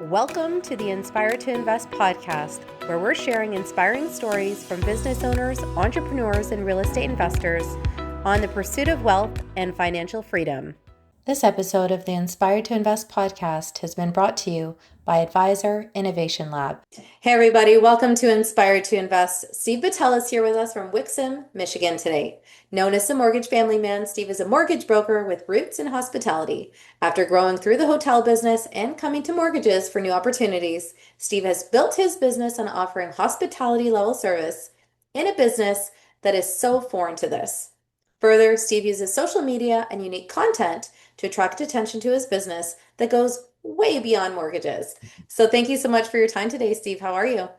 Welcome to the Inspire to Invest podcast, where we're sharing inspiring stories from business owners, entrepreneurs, and real estate investors on the pursuit of wealth and financial freedom. This episode of the Inspire to Invest podcast has been brought to you by Advisor Innovation Lab. Hey everybody, welcome to Inspire to Invest. Steve Betel is here with us from Wixom, Michigan today. Known as the Mortgage Family Man, Steve is a mortgage broker with roots in hospitality. After growing through the hotel business and coming to mortgages for new opportunities, Steve has built his business on offering hospitality level service in a business that is so foreign to this. Further, Steve uses social media and unique content to attract attention to his business that goes way beyond mortgages. So thank you so much for your time today, Steve. How are you?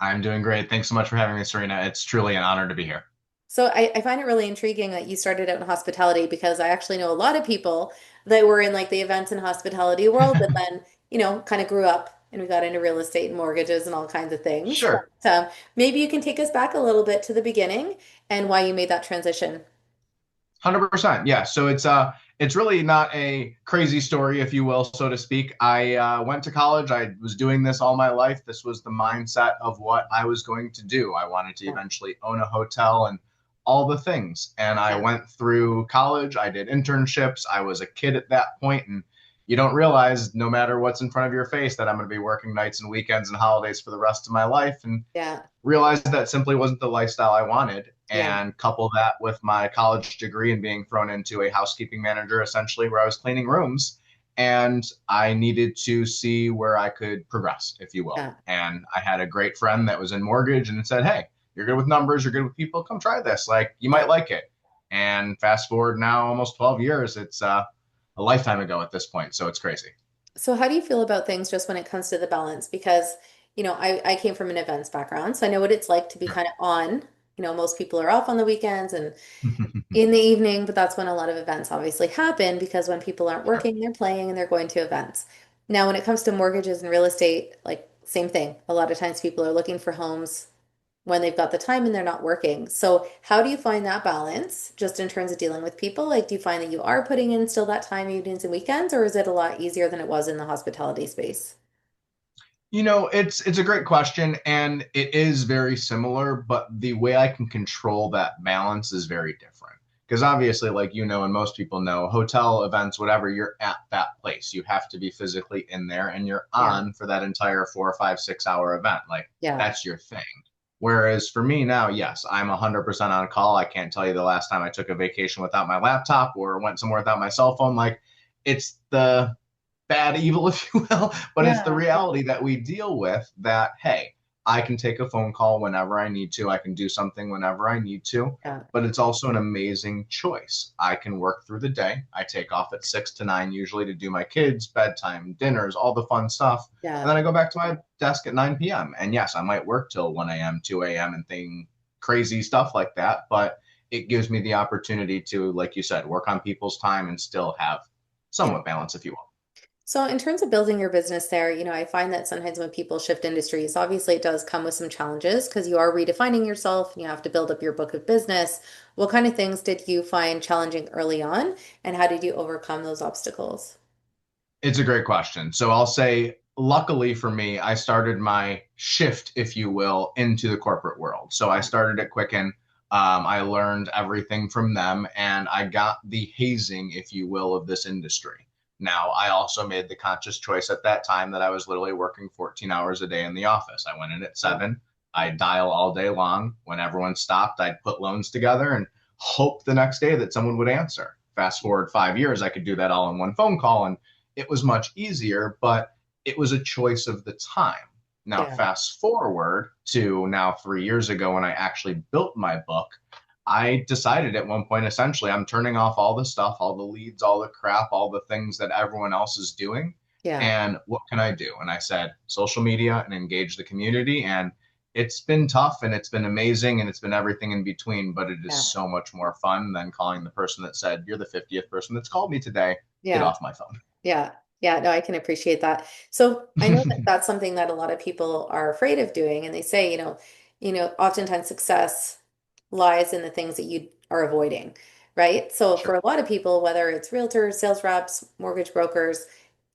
I'm doing great. Thanks so much for having me, Serena. It's truly an honor to be here. So I find it really intriguing that you started out in hospitality because I actually know a lot of people that were in like the events and hospitality world and then, kind of grew up and we got into real estate and mortgages and all kinds of things. Sure. But maybe you can take us back a little bit to the beginning and why you made that transition. 100%. Yeah. So it's really not a crazy story, if you will, so to speak. I went to college. I was doing this all my life. This was the mindset of what I was going to do. I wanted to Yeah. eventually own a hotel and all the things. And I Yeah. went through college. I did internships. I was a kid at that point, and you don't realize, no matter what's in front of your face, that I'm going to be working nights and weekends and holidays for the rest of my life. And Yeah. realized that simply wasn't the lifestyle I wanted, Yeah. and couple that with my college degree and being thrown into a housekeeping manager, essentially, where I was cleaning rooms. And I needed to see where I could progress, if you will. Yeah. And I had a great friend that was in mortgage and said, "Hey, you're good with numbers, you're good with people, come try this. Like, you might like it." And fast forward now almost 12 years, it's a lifetime ago at this point. So it's crazy. So how do you feel about things just when it comes to the balance? Because, I came from an events background, so I know what it's like to be kind of on. Most people are off on the weekends and in the evening, but that's when a lot of events obviously happen because when people aren't Sure. working, they're playing and they're going to events. Now, when it comes to mortgages and real estate, like same thing. A lot of times people are looking for homes when they've got the time and they're not working. So how do you find that balance just in terms of dealing with people? Like, do you find that you are putting in still that time evenings and weekends, or is it a lot easier than it was in the hospitality space? It's a great question, and it is very similar, but the way I can control that balance is very different. Because obviously, like and most people know, hotel events, whatever, you're at that place. You have to be physically in there, and you're Yeah. on for that entire 4 or 5, 6 hour event. Like, Yeah. that's your thing. Whereas for me now, yes, I'm 100% on call. I can't tell you the last time I took a vacation without my laptop or went somewhere without my cell phone. Like, it's the bad evil, if you will, but it's the Yeah. reality that we deal with, that, hey, I can take a phone call whenever I need to. I can do something whenever I need to, Yeah. but it's also an amazing choice. I can work through the day. I take off at 6 to 9 usually to do my kids' bedtime, dinners, all the fun stuff. And Yeah. then I go back to my desk at 9 p.m. And yes, I might work till 1 a.m., 2 a.m. and thing crazy stuff like that, but it gives me the opportunity to, like you said, work on people's time and still have Yeah. somewhat balance, if you will. So in terms of building your business there, I find that sometimes when people shift industries, obviously it does come with some challenges because you are redefining yourself and you have to build up your book of business. What kind of things did you find challenging early on, and how did you overcome those obstacles? It's a great question. So I'll say, luckily for me, I started my shift, if you will, into the corporate world. So I Yeah. started at Quicken. I learned everything from them, and I got the hazing, if you will, of this industry. Now, I also made the conscious choice at that time that I was literally working 14 hours a day in the office. I went in at Yeah. 7. I'd dial all day long. When everyone stopped, I'd put loans together and hope the next day that someone would answer. Fast forward 5 years, I could do that all in one phone call, and it was much easier, but it was a choice of the time. Now, Yeah. fast forward to now 3 years ago when I actually built my book, I decided at one point, essentially, I'm turning off all the stuff, all the leads, all the crap, all the things that everyone else is doing. Yeah. And what can I do? And I said, social media and engage the community. And it's been tough and it's been amazing and it's been everything in between, but it is Yeah. so much more fun than calling the person that said, "You're the 50th person that's called me today. Get Yeah. off my phone." Yeah. Yeah. No, I can appreciate that. So I know that that's something that a lot of people are afraid of doing, and they say, oftentimes success lies in the things that you are avoiding, right? So for Sure. a lot of people, whether it's realtors, sales reps, mortgage brokers,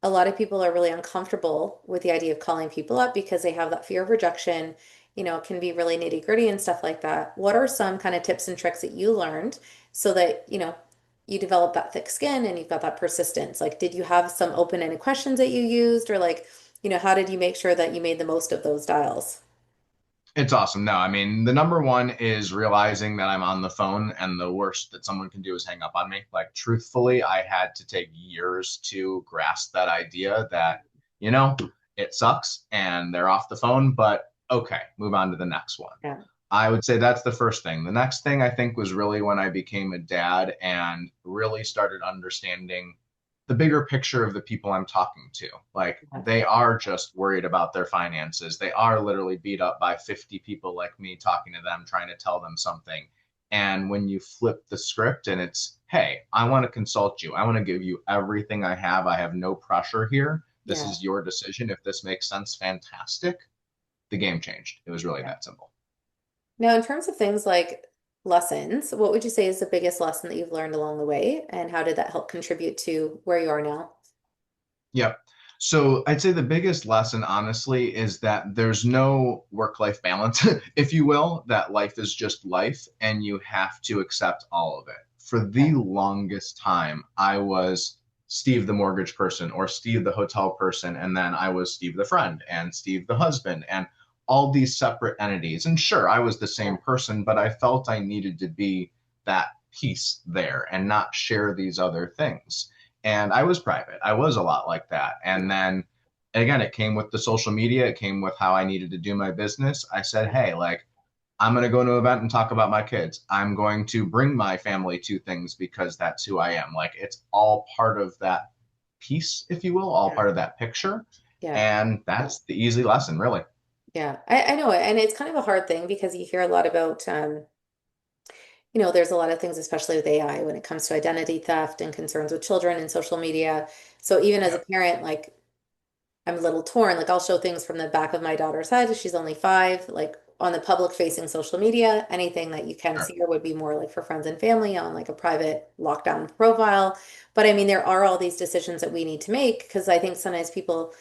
a lot of people are really uncomfortable with the idea of calling people up because they have that fear of rejection. It can be really nitty-gritty and stuff like that. What are some kind of tips and tricks that you learned so that, you develop that thick skin and you've got that persistence? Like, did you have some open-ended questions that you used, or like, how did you make sure that you made the most of those dials? It's awesome. No, I mean, the number one is realizing that I'm on the phone, and the worst that someone can do is hang up on me. Like, truthfully, I had to take years to grasp that idea that, you know, it sucks and they're off the phone, but okay, move on to the next one. Yeah. I would say that's the first thing. The next thing I think was really when I became a dad and really started understanding the bigger picture of the people I'm talking to. Like, they are just worried about their finances. They are literally beat up by 50 people like me talking to them, trying to tell them something. And when you flip the script and it's, hey, I want to consult you, I want to give you everything I have no pressure here. This Yeah. is your decision. If this makes sense, fantastic. The game changed. It was really Yeah. that simple. Now, in terms of things like lessons, what would you say is the biggest lesson that you've learned along the way, and how did that help contribute to where you are now? Yep. So I'd say the biggest lesson, honestly, is that there's no work-life balance, if you will, that life is just life and you have to accept all of it. For the Yeah. longest time, I was Steve the mortgage person or Steve the hotel person, and then I was Steve the friend and Steve the husband and all these separate entities. And sure, I was the Yeah. same person, but I felt I needed to be that piece there and not share these other things. And I was private. I was a lot like that. And then again, it came with the social media, it came with how I needed to do my business. I said, hey, like, I'm going to go to an event and talk about my kids. I'm going to bring my family to things because that's who I am. Like, it's all part of that piece, if you will, all Yeah. part of that picture. Yeah. And that's the easy lesson, really. Yeah. I know it. And it's kind of a hard thing because you hear a lot about, there's a lot of things, especially with AI, when it comes to identity theft and concerns with children and social media. So even as a Yep. parent, like, I'm a little torn. Like, I'll show things from the back of my daughter's head. She's only 5. Like, on the public facing social media, anything that you can Sure. see her would be more like for friends and family on like a private lockdown profile. But I mean, there are all these decisions that we need to make because I think sometimes people,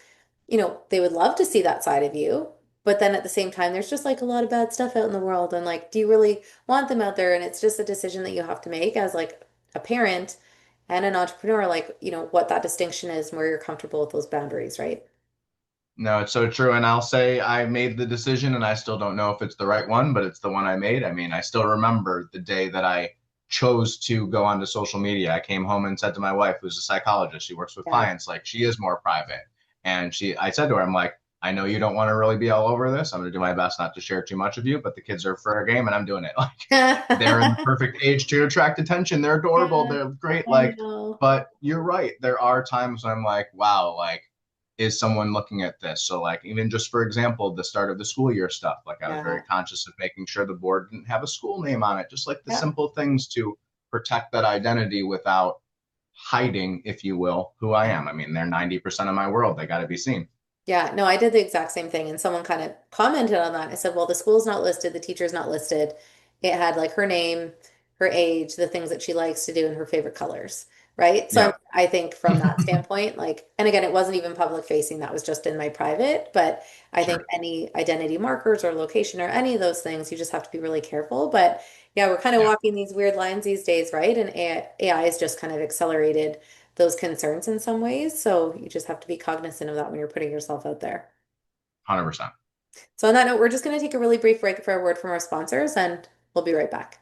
they would love to see that side of you. But then at the same time, there's just like a lot of bad stuff out in the world. And like, do you really want them out there? And it's just a decision that you have to make as like a parent and an entrepreneur, like, what that distinction is and where you're comfortable with those boundaries, right? No, it's so true. And I'll say I made the decision and I still don't know if it's the right one, but it's the one I made. I mean, I still remember the day that I chose to go onto social media. I came home and said to my wife, who's a psychologist, she works with Yeah. clients, like, she is more private. And I said to her, I'm like, I know you don't want to really be all over this. I'm going to do my best not to share too much of you, but the kids are fair game and I'm doing it. Like, they're in the perfect age to attract attention. They're adorable. Yeah, They're great. I Like, know. but you're right. There are times when I'm like, wow, like, is someone looking at this? So, like, even just for example, the start of the school year stuff, like, I was very Yeah. conscious of making sure the board didn't have a school name on it, just like the Yeah. simple things to protect that identity without hiding, if you will, who I Yeah. am. I mean, they're 90% of my world. They got to be seen. Yeah, no, I did the exact same thing. And someone kind of commented on that. I said, well, the school's not listed, the teacher's not listed. It had like her name, her age, the things that she likes to do, and her favorite colors. Right. So Yep. I think from that standpoint, like, and again, it wasn't even public facing, that was just in my private. But I think Sure. any identity markers or location or any of those things, you just have to be really careful. But yeah, we're kind of Yeah. walking these weird lines these days, right? And AI has just kind of accelerated those concerns in some ways. So you just have to be cognizant of that when you're putting yourself out there. 100%. So on that note, we're just going to take a really brief break for a word from our sponsors, and we'll be right back.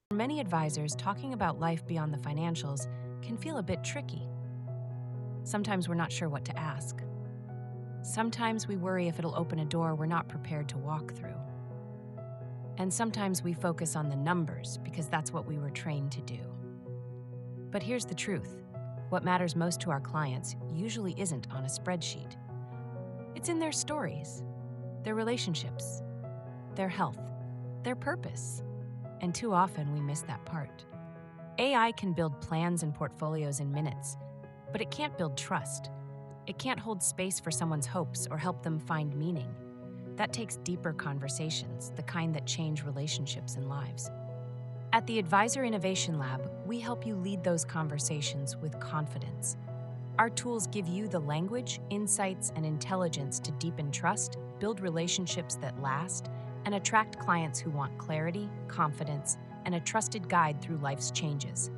For many advisors, talking about life beyond the financials can feel a bit tricky. Sometimes we're not sure what to ask. Sometimes we worry if it'll open a door we're not prepared to walk through. And sometimes we focus on the numbers because that's what we were trained to do. But here's the truth. What matters most to our clients usually isn't on a spreadsheet. It's in their stories, their relationships, their health, their purpose. And too often we miss that part. AI can build plans and portfolios in minutes, but it can't build trust. It can't hold space for someone's hopes or help them find meaning. That takes deeper conversations, the kind that change relationships and lives. At the Advisor Innovation Lab, we help you lead those conversations with confidence. Our tools give you the language, insights, and intelligence to deepen trust, build relationships that last, and attract clients who want clarity, confidence, and a trusted guide through life's changes.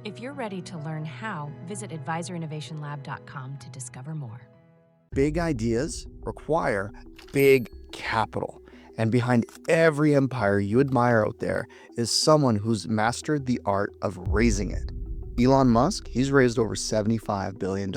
If you're ready to learn how, visit advisorinnovationlab.com to discover more. Big ideas require big capital. And behind every empire you admire out there is someone who's mastered the art of raising it. Elon Musk, he's raised over $75 billion.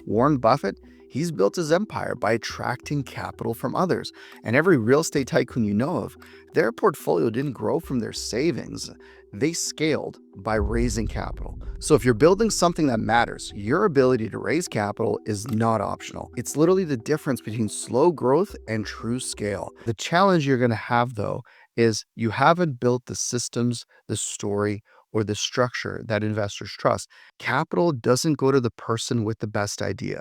Warren Buffett, he's built his empire by attracting capital from others. And every real estate tycoon you know of, their portfolio didn't grow from their savings. They scaled by raising capital. So if you're building something that matters, your ability to raise capital is not optional. It's literally the difference between slow growth and true scale. The challenge you're going to have, though, is you haven't built the systems, the story, or the structure that investors trust. Capital doesn't go to the person with the best idea.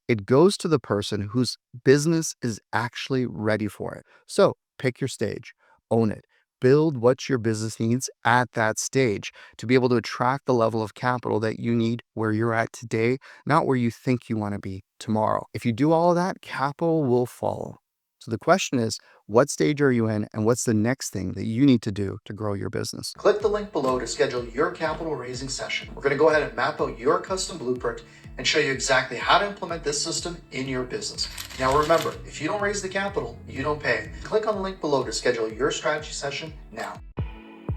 It goes to the person whose business is actually ready for it. So pick your stage, own it. Build what your business needs at that stage to be able to attract the level of capital that you need where you're at today, not where you think you want to be tomorrow. If you do all of that, capital will follow. So the question is, what stage are you in and what's the next thing that you need to do to grow your business? Click the link below to schedule your capital raising session. We're going to go ahead and map out your custom blueprint and show you exactly how to implement this system in your business. Now remember, if you don't raise the capital, you don't pay. Click on the link below to schedule your strategy session now.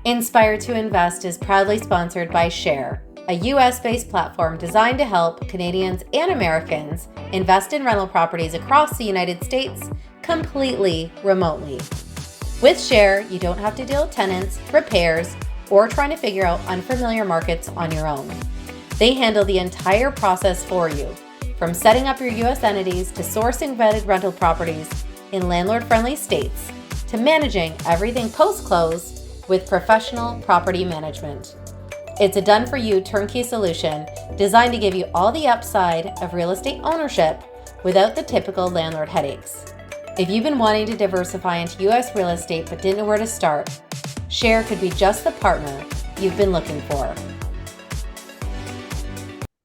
Inspire to Invest is proudly sponsored by Share, a US-based platform designed to help Canadians and Americans invest in rental properties across the United States completely remotely. With Share, you don't have to deal with tenants, repairs, or trying to figure out unfamiliar markets on your own. They handle the entire process for you, from setting up your US entities to sourcing vetted rental properties in landlord-friendly states to managing everything post-close with professional property management. It's a done-for-you turnkey solution designed to give you all the upside of real estate ownership without the typical landlord headaches. If you've been wanting to diversify into US real estate but didn't know where to start, Share could be just the partner you've been looking for.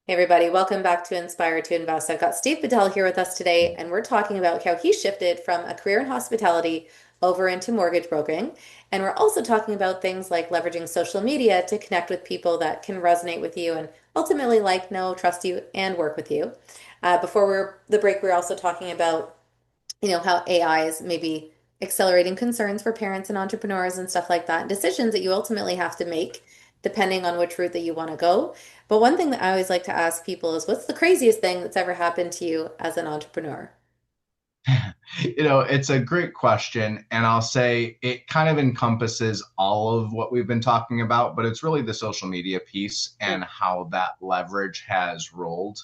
Hey everybody, welcome back to Inspire to Invest. I've got Steve Betel here with us today, and we're talking about how he shifted from a career in hospitality over into mortgage brokering. And we're also talking about things like leveraging social media to connect with people that can resonate with you and ultimately like, know, trust you, and work with you. Before the break, we were also talking about how AI is maybe accelerating concerns for parents and entrepreneurs and stuff like that, and decisions that you ultimately have to make depending on which route that you want to go. But one thing that I always like to ask people is, what's the craziest thing that's ever happened to you as an entrepreneur? It's a great question. And I'll say it kind of encompasses all of what we've been talking about, but it's really the social media piece and how that leverage has rolled.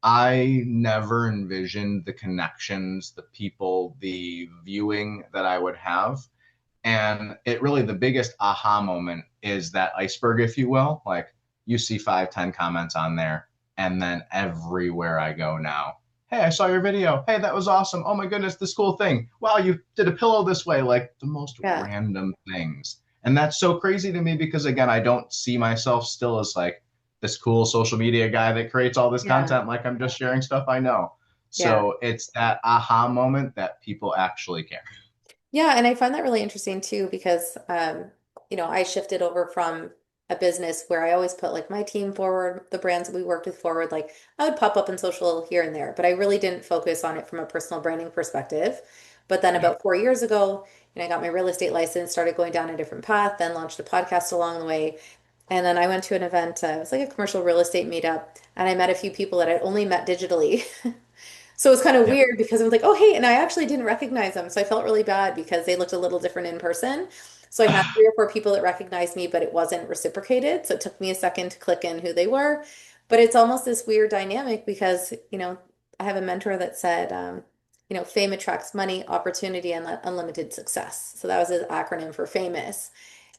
I never envisioned the connections, the people, the viewing that I would have. And it really, the biggest aha moment is that iceberg, if you will. Like, you see 5, 10 comments on there, and then everywhere I go now, hey, I saw your video. Hey, that was awesome. Oh my goodness, this cool thing. Wow, you did a pillow this way. Like, the most random things. And that's so crazy to me because, again, I don't see myself still as like this cool social media guy that creates all this content. Like, I'm just sharing stuff I know. So it's that aha moment that people actually care. Yeah, and I find that really interesting too because I shifted over from a business where I always put like my team forward, the brands that we worked with forward. Like, I would pop up in social here and there, but I really didn't focus on it from a personal branding perspective. But then about 4 years ago, I got my real estate license, started going down a different path, then launched a podcast along the way. And then I went to an event, it was like a commercial real estate meetup, and I met a few people that I'd only met digitally. So it was kind of weird because I was like, oh, hey, and I actually didn't recognize them. So I felt really bad because they looked a little different in person. So I had 3 or 4 people that recognized me, but it wasn't reciprocated. So it took me a second to click in who they were. But it's almost this weird dynamic because, I have a mentor that said, fame attracts money, opportunity, and unlimited success. So that was his acronym for famous.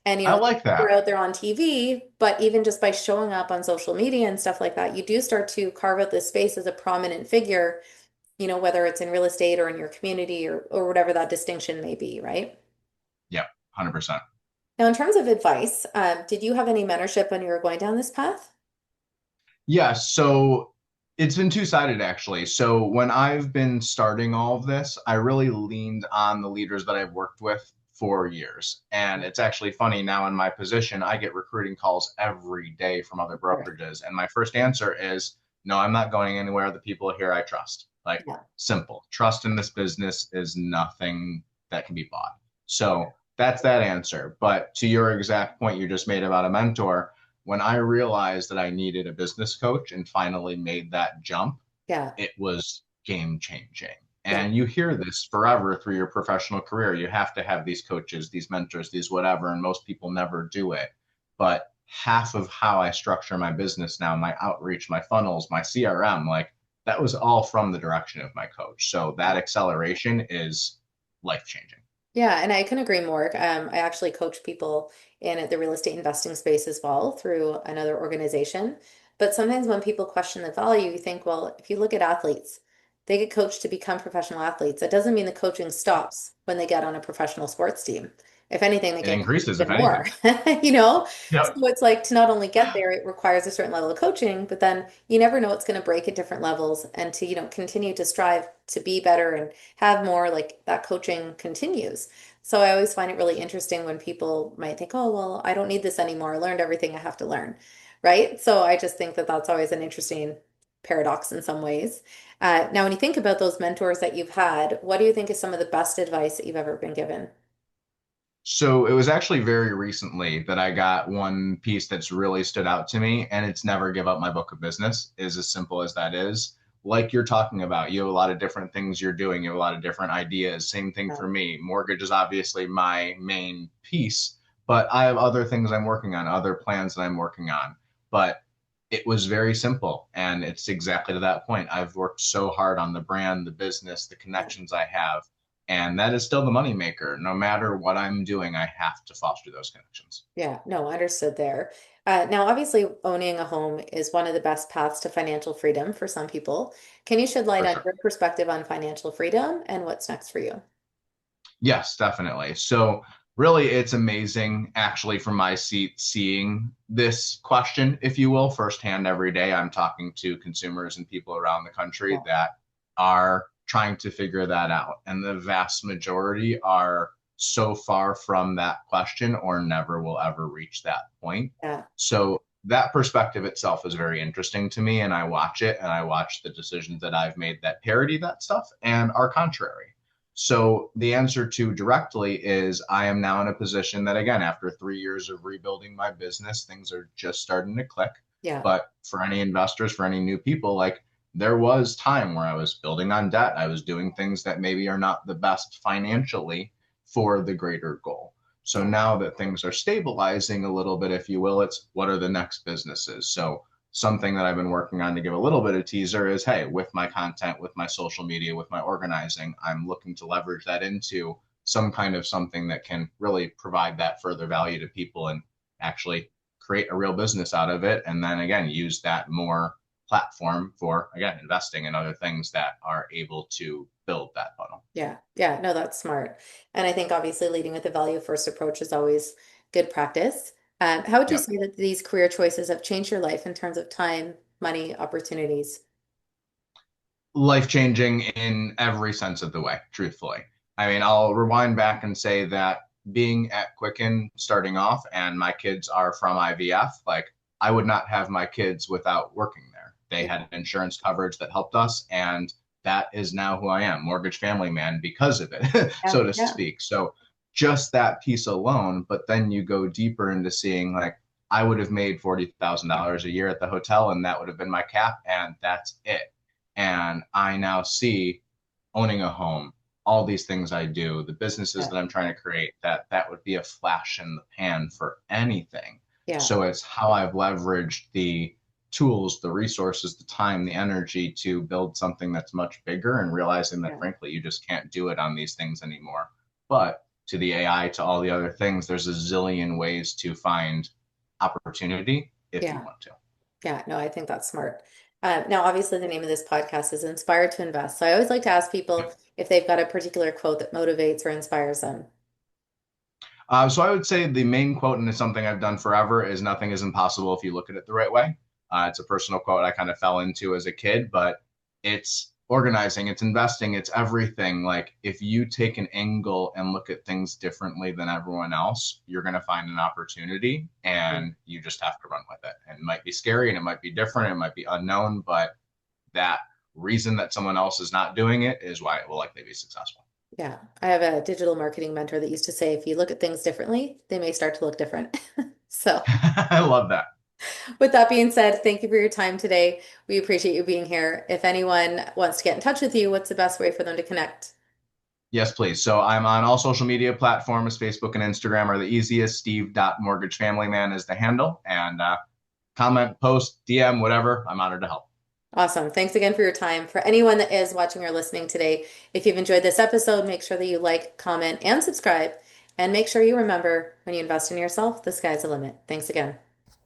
And, I like that. You're out there on TV, but even just by showing up on social media and stuff like that, you do start to carve out this space as a prominent figure, whether it's in real estate or in your community or whatever that distinction may be, right? Yep, 100%. Now, in terms of advice, did you have any mentorship when you were going down this path? Yeah, so it's been two-sided actually. So when I've been starting all of this, I really leaned on the leaders that I've worked with for years. And it's actually funny now in my position, I get recruiting calls every day from other Right. brokerages. And my first answer is, no, I'm not going anywhere. The people here I trust. Like Yeah. simple. Trust in this business is nothing that can be bought. Yeah. So that's that answer. But to your exact point you just made about a mentor, when I realized that I needed a business coach and finally made that jump, Yeah. it was game changing. Yeah. And you hear this forever through your professional career. You have to have these coaches, these mentors, these whatever, and most people never do it. But half of how I structure my business now, my outreach, my funnels, my CRM, like that was all from the direction of my coach. So that acceleration is life changing. Yeah, and I can agree more. I actually coach people in the real estate investing space as well through another organization. But sometimes when people question the value, you think, well, if you look at athletes, they get coached to become professional athletes. That doesn't mean the coaching stops when they get on a professional sports team. If anything, they It get increases, if even more, anything. you know? Yep. So it's like to not only get there, it requires a certain level of coaching, but then you never know what's going to break at different levels and to, continue to strive to be better and have more like that coaching continues. So I always find it really interesting when people might think, oh, well, I don't need this anymore. I learned everything I have to learn. Right. So I just think that that's always an interesting paradox in some ways. Now, when you think about those mentors that you've had, what do you think is some of the best advice that you've ever been given? So it was actually very recently that I got one piece that's really stood out to me, and it's never give up my book of business, is as simple as that is. Like you're talking about, you have a lot of different things you're doing, you have a lot of different ideas. Same thing Yeah. for me. Mortgage is obviously my main piece, but I have other things I'm working on, other plans that I'm working on. But it was very simple, and it's exactly to that point. I've worked so hard on the brand, the business, the Yeah. connections I have, and that is still the moneymaker. No matter what I'm doing, I have to foster those connections. Yeah, no, understood there. Now, obviously, owning a home is one of the best paths to financial freedom for some people. Can you shed light For on sure. your perspective on financial freedom and what's next for you? Yes, definitely. So, really, it's amazing actually from my seat seeing this question, if you will, firsthand every day. I'm talking to consumers and people around the country Yeah. that are trying to figure that out. And the vast majority are so far from that question or never will ever reach that point. Yeah. So, that perspective itself is very interesting to me. And I watch it and I watch the decisions that I've made that parody that stuff and are contrary. So the answer to directly is I am now in a position that, again, after 3 years of rebuilding my business, things are just starting to click. Yeah. But for any investors, for any new people, like there was time where I was building on debt. I was doing things that maybe are not the best financially for the greater goal. So Yeah. now that things are stabilizing a little bit, if you will, it's what are the next businesses? So something that I've been working on to give a little bit of teaser is hey, with my content, with my social media, with my organizing, I'm looking to leverage that into some kind of something that can really provide that further value to people and actually create a real business out of it. And then again, use that more platform for, again, investing in other things that are able to build that funnel. Yeah. Yeah. No, that's smart. And I think obviously leading with the value first approach is always good practice. How would you Yep. say that these career choices have changed your life in terms of time, money, opportunities? Life changing in every sense of the way, truthfully. I mean, I'll rewind back and say that being at Quicken starting off, and my kids are from IVF, like I would not have my kids without working there. They Yeah. had insurance coverage that helped us, and that is now who I am, mortgage family man, because of it, Yeah. so to Yeah. speak. So just that piece alone, but then you go deeper into seeing like I would have made $40,000 a year at the hotel, and that would have been my cap, and that's it. And I now see owning a home, all these things I do, the businesses Yeah. that I'm trying to create, that would be a flash in the pan for anything. Yeah. So it's how I've leveraged the tools, the resources, the time, the energy to build something that's much bigger and realizing that Yeah. frankly, you just can't do it on these things anymore. But to the AI, to all the other things, there's a zillion ways to find opportunity if you Yeah. want to. Yeah, no, I think that's smart. Now, obviously, the name of this podcast is Inspired to Invest. So I always like to ask people if they've got a particular quote that motivates or inspires them. So I would say the main quote, and it's something I've done forever, is nothing is impossible if you look at it the right way. It's a personal quote I kind of fell into as a kid, but it's organizing, it's investing, it's everything. Like if you take an angle and look at things differently than everyone else, you're going to find an opportunity and you just have to run with it. And it might be scary and it might be different, it might be unknown, but that reason that someone else is not doing it is why it will likely be successful. Yeah, I have a digital marketing mentor that used to say, if you look at things differently, they may start to look different. So, I love that. with that being said, thank you for your time today. We appreciate you being here. If anyone wants to get in touch with you, what's the best way for them to connect? Yes, please. So I'm on all social media platforms. Facebook and Instagram are the easiest. Steve.mortgagefamilyman is the handle. And comment, post, DM, whatever. I'm honored to help. Awesome. Thanks again for your time. For anyone that is watching or listening today, if you've enjoyed this episode, make sure that you like, comment, and subscribe. And make sure you remember, when you invest in yourself, the sky's the limit. Thanks again.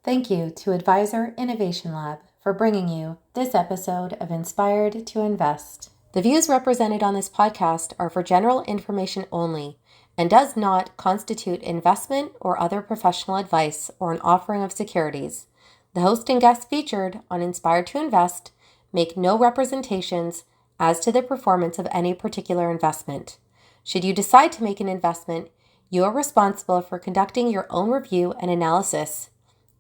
Thank you to Advisor Innovation Lab for bringing you this episode of Inspired to Invest. The views represented on this podcast are for general information only and does not constitute investment or other professional advice or an offering of securities. The host and guests featured on Inspired to Invest make no representations as to the performance of any particular investment. Should you decide to make an investment, you are responsible for conducting your own review and analysis.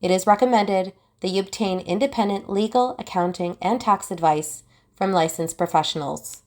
It is recommended that you obtain independent legal, accounting, and tax advice from licensed professionals.